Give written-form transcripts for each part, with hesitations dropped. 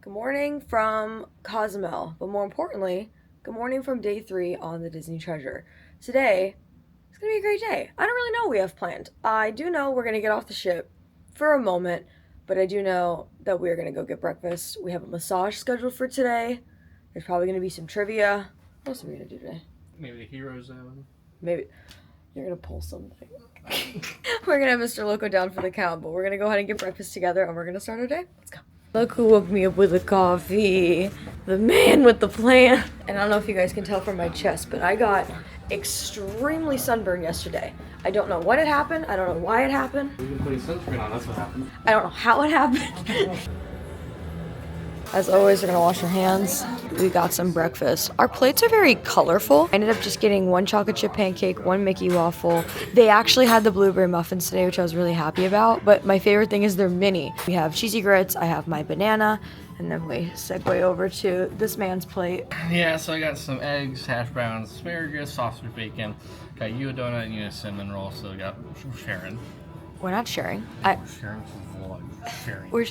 Good morning from Cozumel, but more importantly, good morning from day 3 on the Disney Treasure. Today, it's gonna be a great day. I don't really know what we have planned. I do know we're gonna get off the ship for a moment, but I do know that we're gonna go get breakfast. We have a massage scheduled for today. There's probably gonna be some trivia. What else are we gonna do today? Maybe the Hero Zone. Maybe. You're gonna pull something. We're gonna have Mr. Loco down for the count, but we're gonna go ahead and get breakfast together and we're gonna start our day. Let's go. Look who woke me up with a coffee. The man with the plan. And I don't know if you guys can tell from my chest, but I got extremely sunburned yesterday. I don't know when it happened. I don't know why it happened. We've been putting sunscreen on, that's what happened. I don't know how it happened. As always, we're gonna wash our hands. We got some breakfast. Our plates are very colorful. I ended up just getting 1 chocolate chip pancake, 1 Mickey waffle. They actually had the blueberry muffins today, which I was really happy about, but my favorite thing is they're mini. We have cheesy grits, I have my banana, and then we segue over to this man's plate. Yeah, so I got some eggs, hash browns, asparagus, sausage, bacon. Got you a donut and you a cinnamon roll, so I got sharing. We're not sharing. Sharing vlog. Sharing. We're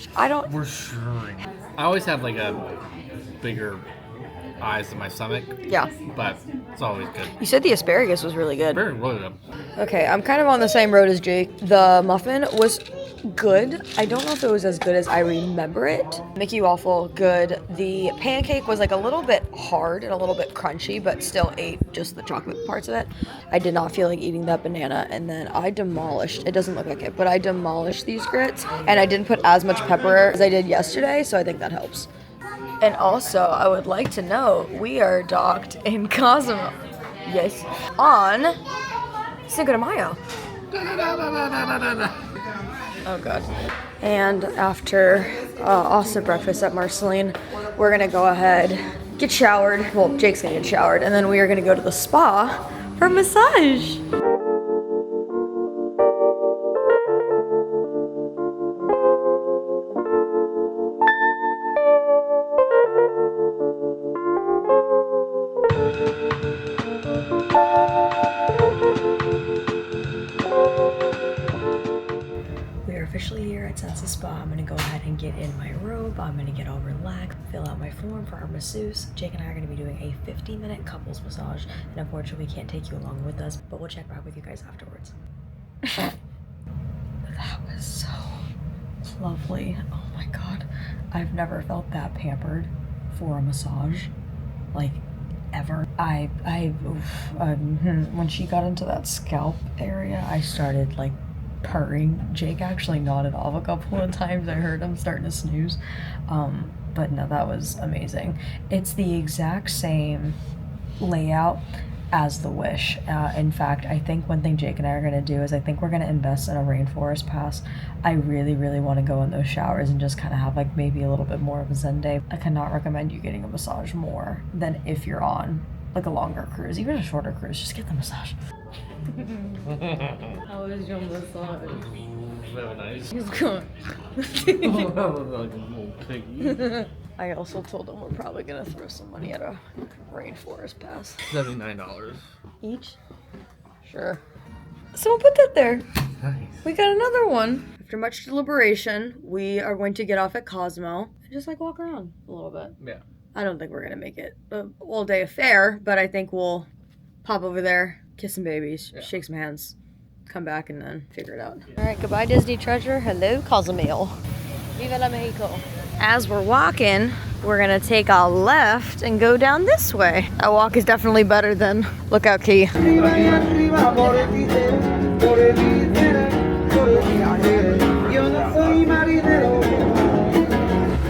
sharing. I always have like a bigger eyes than my stomach. Yeah. But it's always good. You said the asparagus was really good. Very really good. Okay, I'm kind of on the same road as Jake. The muffin was good. I don't know if it was as good as I remember it. Mickey waffle, good. The pancake was like a little bit hard and a little bit crunchy, but still ate just the chocolate parts of it. I did not feel like eating that banana, and then I demolished, it doesn't look like it, but I demolished these grits, and I didn't put as much pepper as I did yesterday, so I think that helps. And also, I would like to note, we are docked in Cozumel. Yes. On Cinco de Mayo. Oh god. And after awesome breakfast at Marceline, we're gonna go ahead, get showered. Well, Jake's gonna get showered, and then we are gonna go to the spa for a massage. Officially here at Sunset Spa. I'm gonna go ahead and get in my robe. I'm gonna get all relaxed, fill out my form for our masseuse. Jake and I are gonna be doing a 50-minute couples massage, and unfortunately we can't take you along with us, but we'll check back with you guys afterwards. That was so lovely. Oh my god. I've never felt that pampered for a massage, like, ever. When she got into that scalp area, I started like purring. Jake actually nodded off a couple of times. I heard him starting to snooze. But no, that was amazing. It's the exact same layout as the Wish. In fact, I think one thing Jake and I are gonna do is I think we're gonna invest in a rainforest pass. I really, really want to go in those showers and just kind of have like maybe a little bit more of a zen day. I cannot recommend you getting a massage more than if you're on like a longer cruise, even a shorter cruise. Just get the massage. How was your massage? Very nice. He's good. Like a little piggy. I also told him we're probably gonna throw some money at a rainforest pass. $79. Each? Sure. Someone put that there. Nice. We got another one. After much deliberation, we are going to get off at Cozumel and just like walk around a little bit. Yeah. I don't think we're gonna make it an all-day affair, but I think we'll pop over there, kiss some babies, shake some hands, come back, and then figure it out. All right, goodbye Disney Treasure. Hello Cozumel. Viva la Mexico. As we're walking, we're gonna take a left and go down this way. That walk is definitely better than Lookout Key.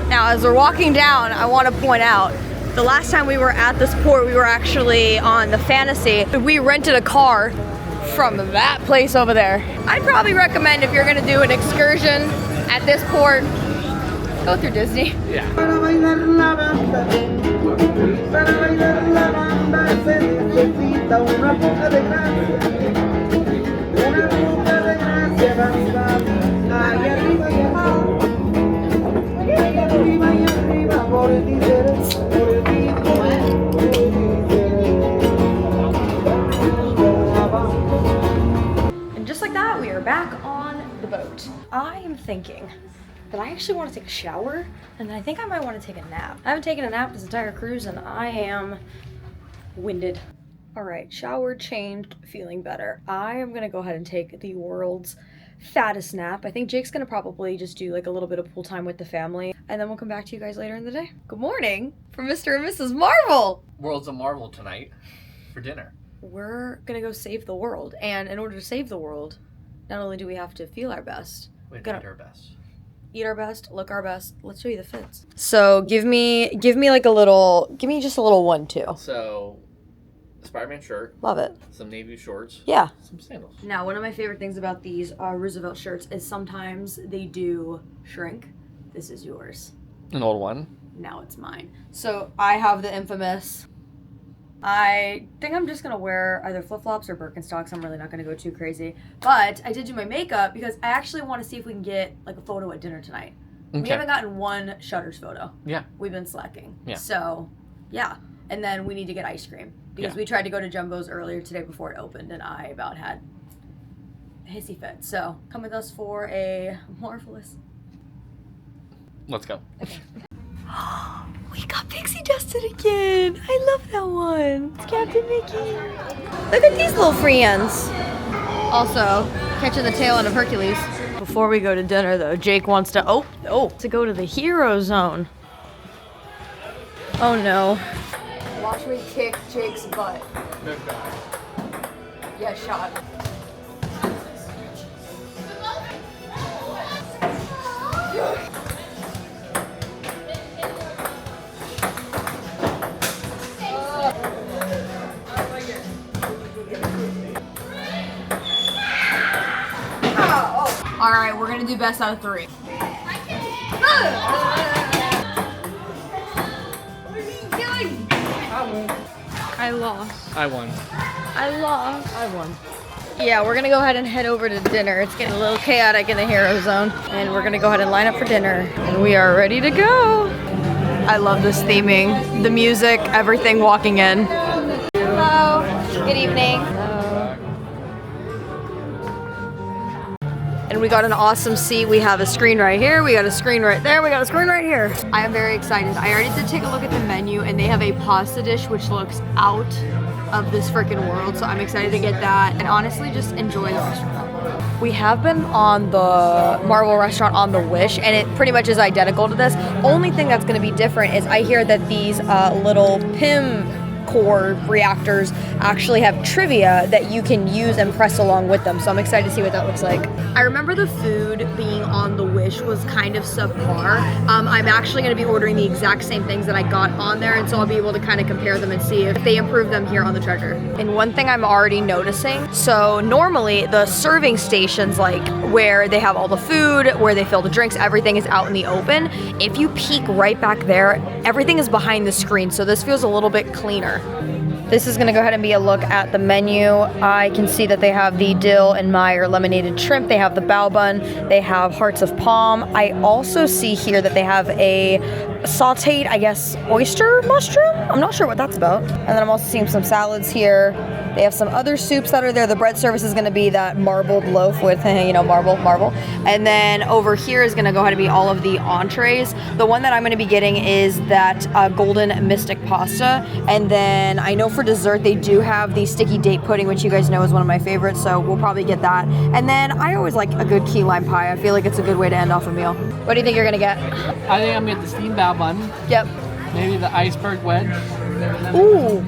Now, as we're walking down, I want to point out, the last time we were at this port, we were actually on the Fantasy. We rented a car from that place over there. I'd probably recommend if you're going to do an excursion at this port, go through Disney. Yeah. And just like that, we are back on the boat. I am thinking but I actually want to take a shower, and I think I might want to take a nap. I haven't taken a nap this entire cruise, and I am winded. All right, showered, changed, feeling better. I am gonna go ahead and take the world's fattest nap. I think Jake's gonna probably just do like a little bit of pool time with the family, and then we'll come back to you guys later in the day. Good morning from Mr. and Mrs. Marvel. World's a Marvel tonight for dinner. We're gonna go save the world, and in order to save the world, not only do we have to feel our best, We have to eat our best. eat our best, look our best. Let's show you the fits. So give me like a little, give me just a little 1-2. So, Spider-Man shirt, Love it. some navy shorts, Yeah. some sandals. Now, one of my favorite things about these Roosevelt shirts is sometimes they do shrink. This is yours. An old one. Now it's mine. So I have the infamous. I think I'm just gonna wear either flip-flops or Birkenstocks. I'm really not gonna go too crazy. But I did do my makeup because I actually want to see if we can get like a photo at dinner tonight. Okay. We haven't gotten one Shutters photo. Yeah. We've been slacking. Yeah. So, yeah. And then we need to get ice cream because Yeah. we tried to go to Jumbo's earlier today before it opened, and I about had a hissy fit. So come with us for a marvelous. Let's go. We got pixie dusted again. I love that one. It's Captain Mickey. Look at these little friends. Also, catching the tail end of Hercules. Before we go to dinner, though, Jake wants to to go to the hero zone. Oh no. Watch me kick Jake's butt. Good guy. Yeah, shot. All right, we're gonna do best out of 3. What are you doing? I lost. I won. I lost. I won. Yeah, we're gonna go ahead and head over to dinner. It's getting a little chaotic in the hero zone. And we're gonna go ahead and line up for dinner. And we are ready to go. I love this theming. The music, everything walking in. Hello. Good evening. And we got an awesome seat. We have a screen right here. We got a screen right there. We got a screen right here. I am very excited. I already did take a look at the menu, and they have a pasta dish which looks out of this freaking world. So I'm excited to get that and honestly just enjoy the restaurant. We have been on the Marvel restaurant on the Wish, and it pretty much is identical to this. Only thing that's going to be different is I hear that these little PIM core reactors actually have trivia that you can use and press along with them. So I'm excited to see what that looks like. I remember the food being on the Wish was kind of subpar. I'm actually going to be ordering the exact same things that I got on there, and so I'll be able to kind of compare them and see if they improve them here on the Treasure. And one thing I'm already noticing, so normally the serving stations, like where they have all the food, where they fill the drinks, everything is out in the open. If you peek right back there, everything is behind the screen, so this feels a little bit cleaner. This is going to go ahead and be a look at the menu. I can see that they have the dill and Meyer lemonaded shrimp. They have the bao bun. They have hearts of palm. I also see here that they have a sauteed, I guess, oyster mushroom? I'm not sure what that's about. And then I'm also seeing some salads here. They have some other soups that are there. The bread service is going to be that marbled loaf with, marble. And then over here is going to go ahead and be all of the entrees. The one that I'm going to be getting is that golden mystic pasta. And then I know for dessert they do have the sticky date pudding, which you guys know is one of my favorites, so we'll probably get that. And then I always like a good key lime pie. I feel like it's a good way to end off a meal. What do you think you're going to get? I think I'm gonna get the steamed bao bun. Yep. Maybe the iceberg wedge. Ooh.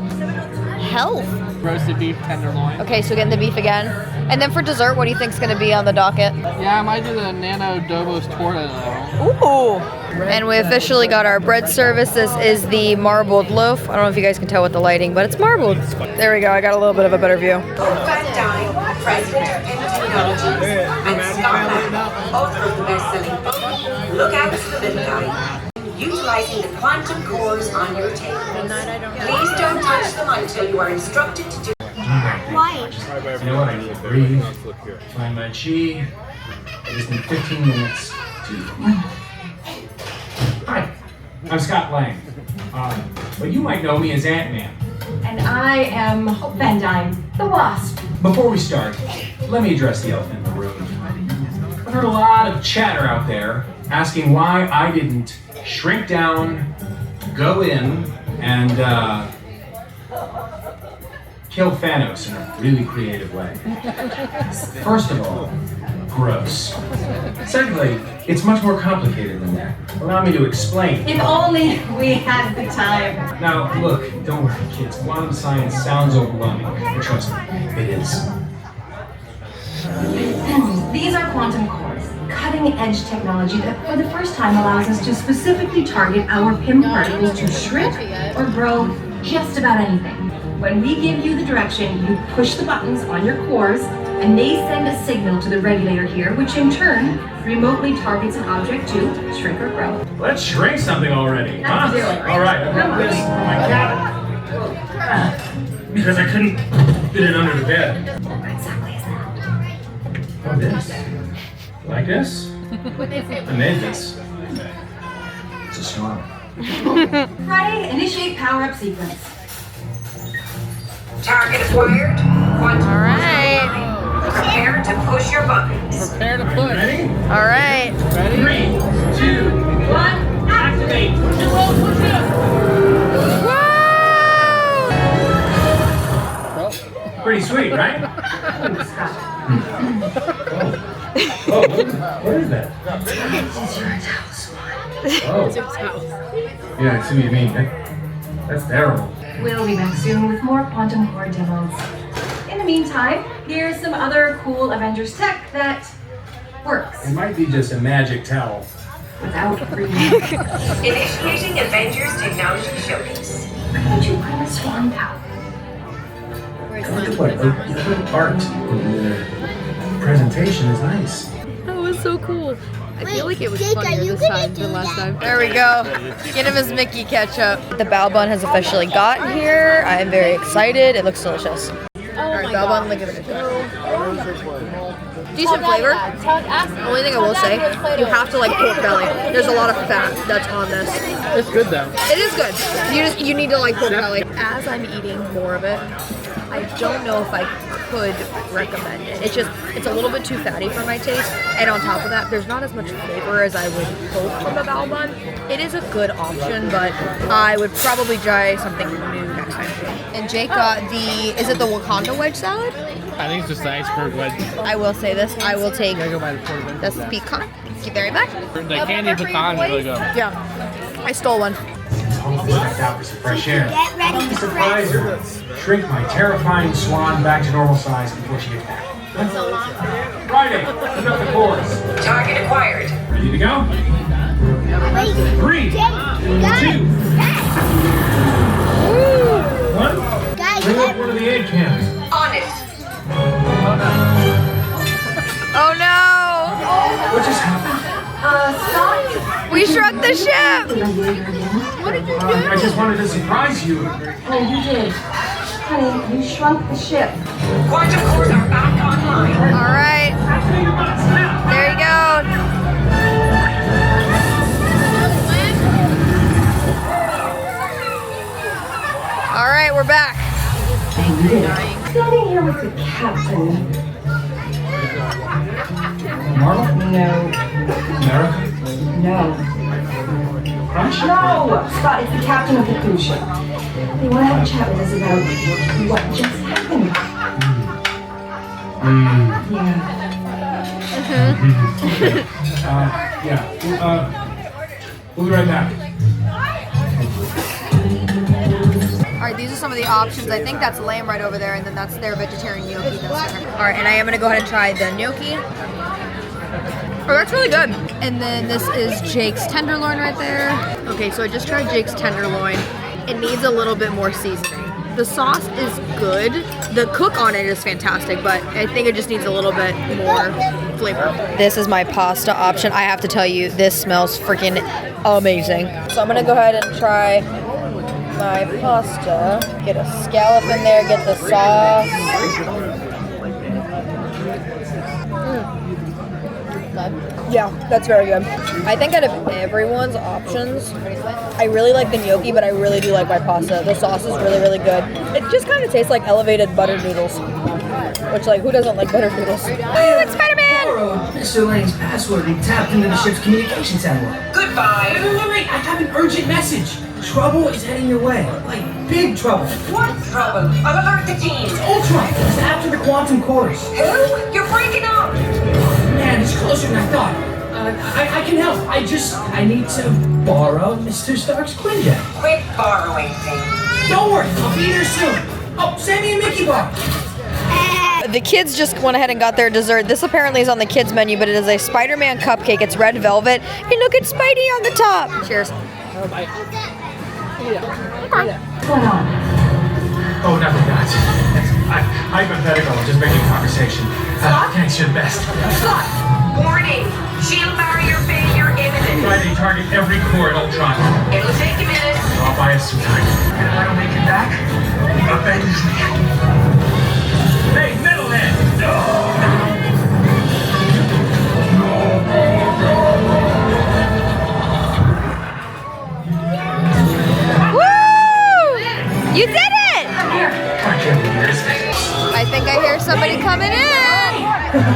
Health. Roasted beef tenderloin. Okay, so getting the beef again. And then for dessert, what do you think is going to be on the docket? Yeah, I might do the Nano Dobos torta though. Ooh. And we officially got our bread service. This is the marbled loaf. I don't know if you guys can tell with the lighting, but it's marbled. There we go. I got a little bit of a better view. Van Dyne, president of M Technologies, and Scott Lang, author of the best-selling book, Look Out for the Little Guy, utilizing the quantum cores on your table. Please don't touch them until you are instructed to do. Why? You know what? I need to breathe, find my chi. I just need 15 minutes to. Hi, I'm Scott Lang. But you might know me as Ant-Man. And I am Van Dyne, the Wasp. Before we start, let me address the elephant in the room. I've heard a lot of chatter out there asking why I didn't shrink down, go in, and kill Thanos in a really creative way. First of all, gross. Secondly, it's much more complicated than that. Allow me to explain. If only we had the time. Now, look, don't worry, kids. Quantum science sounds overwhelming, but trust me, it is. These are quantum cores, cutting-edge technology that for the first time allows us to specifically target our PIM particles to shrink or grow just about anything. When we give you the direction, you push the buttons on your cores, and they send a signal to the regulator here, which in turn remotely targets an object to shrink or grow. Let's shrink something already, huh? Let's do it. All right, I put this on my cabin. Because I couldn't fit it under the bed. Exactly as that. What this? Like this? I made this. It's a storm. Friday, initiate power-up sequence. Target acquired. Quantum All right. Prepare to push your buttons. Prepare to push. Ready? All right. Ready? 3, 2, 1, activate! Pretty sweet, right? Oh, what is that? Oh. Yeah, I see what you mean. That's terrible. We'll be back soon with more quantum core demos. In the meantime, here's some other cool Avengers tech that works It might be just a magic towel. without breathing. Initiating Avengers Technology Showcase. Why don't you put a swan power? What? The art of the presentation is nice. That was so cool. I feel like it was funnier this time than last time. There we go. Get him his Mickey ketchup. The bao bun has officially gotten here. I am very excited. It looks delicious. Alright, bao bun, look at it. Decent flavor. Only thing I will say, you have to like pork belly. There's a lot of fat that's on this. It's good though. It is good. You need to like pork belly. As I'm eating more of it, I don't know if I could recommend it. It's a little bit too fatty for my taste. And on top of that, there's not as much flavor as I would hope from a bao bun. It is a good option, but I would probably try something new next time. And Jake got is it the Wakanda wedge salad? I think it's just the iceberg wedge. I will say this, I will take I go by the Portland. this pecan. Thank you very much. The candy pecan really good. Yeah, I stole one. Oh, that was fresh air. Get ready to Surprise her. Shrink my terrifying swan back to normal size before she gets back. Friday, put up the cores. Target acquired. Ready to go? 3, 2, 1. Bring up one of the egg cans. On it. Oh no! What just happened? Scott? We shrunk the ship! What did you do? I just wanted to surprise you. Oh, you did. Honey, you shrunk the ship. Quantum cores are back online. Alright, Activate your buttons now. there you go. Alright, we're back. Standing here with the captain. Marvel? No. America? No. Crunch? No! Scott, it's the captain of the cruise ship. They want to have a chat with us about what just happened. Yeah. We'll be right back. Alright, these are some of the options. I think that's lamb right over there, and then that's their vegetarian gnocchi. Alright, and I am gonna go ahead and try the gnocchi. Oh, that's really good. And then this is Jake's tenderloin right there. Okay, so I just tried Jake's tenderloin. It needs a little bit more seasoning. The sauce is good. The cook on it is fantastic, but I think it just needs a little bit more flavor. This is my pasta option. I have to tell you, this smells freaking amazing. So I'm gonna go ahead and try my pasta. Get a scallop in there, get the sauce. Yeah, that's very good. I think out of everyone's options, I really like the gnocchi, but I really do like my pasta. The sauce is really, really good. It just kind of tastes like elevated buttered noodles. Which, like, who doesn't like buttered noodles? Ooh, it's Spider-Man! borrowed Mr. Lane's password and tapped into the ship's communications network. Goodbye. Wait, I have an urgent message. Trouble is heading your way. Like, big trouble. What trouble? I'll alert the team. Ultron, it's after the quantum cores. Who? You're breaking up. Man, it's closer than I thought. I can help. I need to borrow Mr. Stark's Quinjet. Quit borrowing things. Don't worry, I'll be there soon. Oh, Sammy and Mickey bar. The kids just went ahead and got their dessert. This apparently is on the kids menu, but it is a Spider-Man cupcake. It's red velvet. And look at Spidey on the top. Cheers. What's going on? Oh, nothing, guys. I'm hypothetical. I'm just making conversation. Thanks, you're the best. Warning. Shield barrier failure imminent. Try to target every core at Ultron. It'll take a minute. I'll buy us some time. And if I don't make it back, avenge me. Hey, metalhead! Woo! You did it! I can't believe this. I think I hear somebody coming in.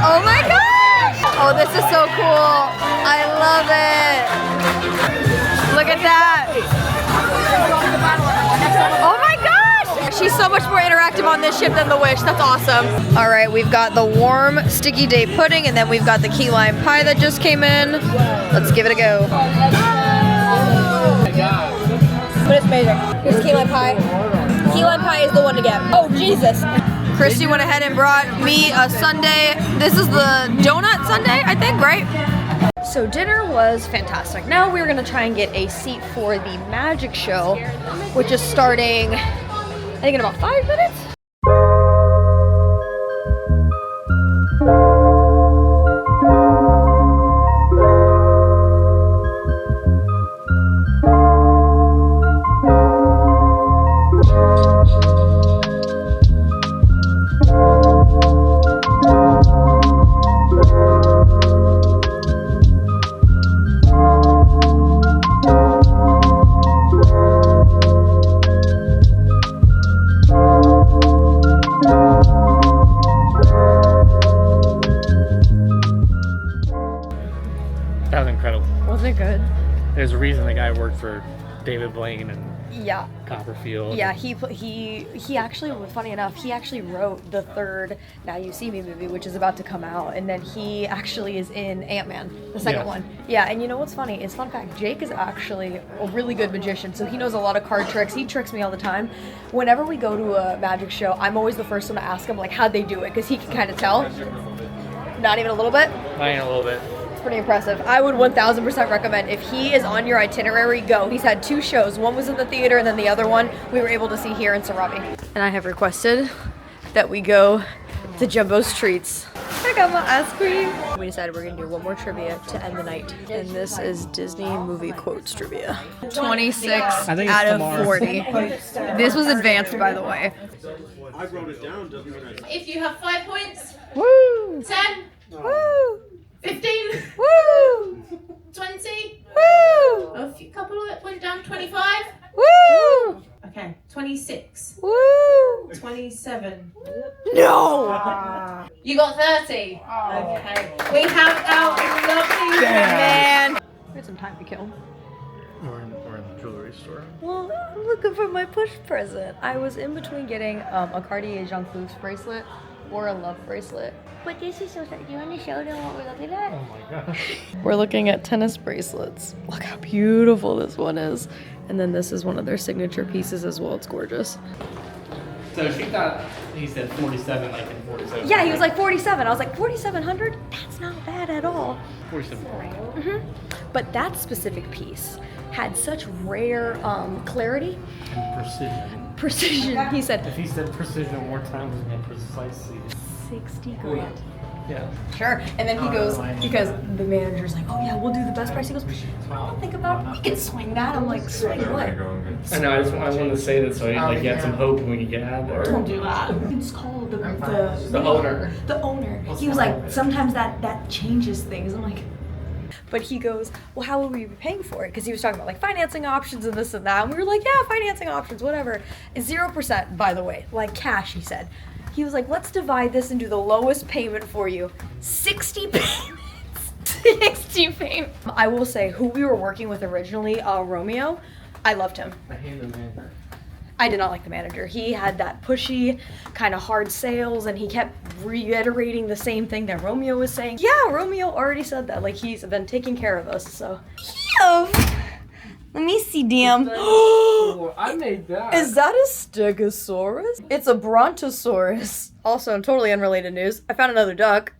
Oh my gosh! Oh, this is so cool. I love it. Look at that. Oh my gosh! She's so much more interactive on this ship than the Wish. That's awesome. All right, we've got the warm sticky date pudding, and then we've got the key lime pie that just came in. Let's give it a go. But it's amazing. Here's key lime pie. Key lime pie is the one to get. Oh, Jesus. Christy went ahead and brought me a sundae. This is the donut sundae, I think, right? So dinner was fantastic. Now we're gonna try and get a seat for the magic show, which is starting, I think, in about 5 minutes. That was incredible. Wasn't it good? There's a reason the guy worked for David Blaine and Yeah. Copperfield. Yeah, he actually, funny enough, he actually wrote the third Now You See Me movie, which is about to come out, and then he actually is in Ant-Man, the second one. Yeah, and you know what's funny? Is, fun fact, Jake is actually a really good magician, so he knows a lot of card tricks. He tricks me all the time. Whenever we go to a magic show, I'm always the first one to ask him, like, how'd they do it? Because he can kind of tell. Not even a little bit. Not even a little bit. Pretty impressive. I would 1000% recommend, if he is on your itinerary, go. He's had 2 shows. One was in the theater, and then the other one we were able to see here in Sarabi. And I have requested that we go to Jumbo's Treats. I got my ice cream. We decided we're gonna do one more trivia to end the night, and this is Disney movie quotes trivia. 26 I think it's out of tomorrow. 40. This was advanced, by the way. I wrote it down, doesn't mean I... If you have 5 points, Woo! 10, Woo! 15, Woo! 20, Woo! a few, couple of it went down, 25. Woo! Okay, 26, Woo! 27. No! You got 30. Okay. We have our lovely Man! We had some time to kill. We're in the jewelry store. Well, I'm looking for my push present. I was in between getting a Cartier Jean Claude bracelet or a love bracelet. But this is so sad. Do you want to show them what we're looking at? Oh my gosh. We're looking at tennis bracelets. Look how beautiful this one is. And then this is one of their signature pieces as well. It's gorgeous. So she thought he said 47, like in 47. Yeah, he was like 47. I was like, 4,700? That's not bad at all. 47 grand. But that specific piece had such rare clarity, And precision. precision. He said, If he said precision one more time, it meant precisely. 60 grand. Yeah. Sure. And then he goes, because the manager's like, oh yeah, we'll do the best price. He goes, I'll think about it. We can swing that. I'm like, swing what? I know, I wanted to say that so he like had some hope when we get out of there. Don't do that. It's called the owner. The owner. He was like, sometimes that changes things. I'm like, but he goes, well, how will we be paying for it? Because he was talking about like financing options and this and that. And we were like, yeah, financing options, whatever. 0%, by the way, like cash, he said. He was like, let's divide this and do the lowest payment for you. 60 payments. 60 payments. I will say, who we were working with originally, Romeo, I loved him. I hate the manager. I did not like the manager. He had that pushy, kind of hard sales, and he kept reiterating the same thing that Romeo was saying. Yeah, Romeo already said that. Like, he's been taking care of us, so. Let me see, damn. I made that. Is that a Stegosaurus? It's a Brontosaurus. Also, in totally unrelated news, I found another duck.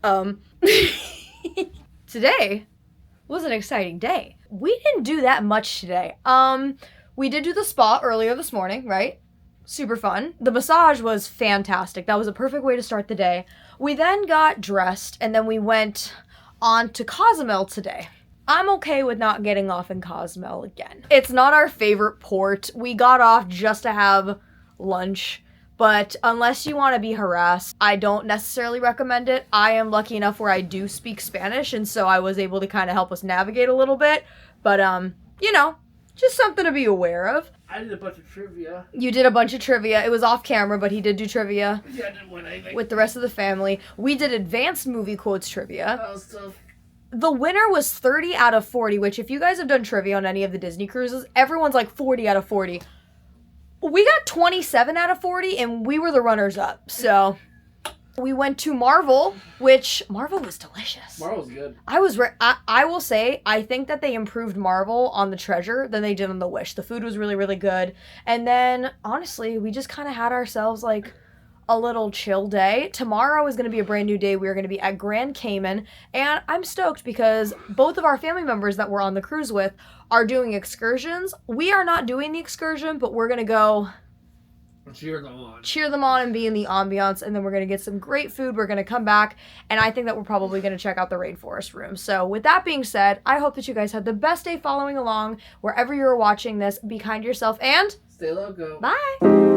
Today was an exciting day. We didn't do that much today. We did do the spa earlier this morning, right? Super fun. The massage was fantastic. That was a perfect way to start the day. We then got dressed, and then we went on to Cozumel today. I'm okay with not getting off in Cozumel again. It's not our favorite port. We got off just to have lunch, but unless you want to be harassed, I don't necessarily recommend it. I am lucky enough where I do speak Spanish, and so I was able to kind of help us navigate a little bit, but you know, just something to be aware of. I did a bunch of trivia. You did a bunch of trivia. It was off camera, but he did do trivia. Yeah, I didn't win anything. With the rest of the family. We did advanced movie quotes trivia. That was tough. The winner was 30 out of 40, which if you guys have done trivia on any of the Disney cruises, everyone's like 40 out of 40. We got 27 out of 40, and we were the runners-up, so... We went to Marvel, which Marvel was delicious. Marvel's good. I will say, I think that they improved Marvel on the Treasure than they did on the Wish. The food was really, really good. And then, honestly, we just kind of had ourselves, like, a little chill day. Tomorrow is going to be a brand new day. We're going to be at Grand Cayman. And I'm stoked because both of our family members that we're on the cruise with are doing excursions. We are not doing the excursion, but we're going to go... Cheer them on. Cheer them on and be in the ambiance, and then we're going to get some great food. We're going to come back, and I think that we're probably going to check out the rainforest room. So with that being said, I hope that you guys had the best day following along. Wherever you're watching this, be kind to yourself, and stay loco. Bye!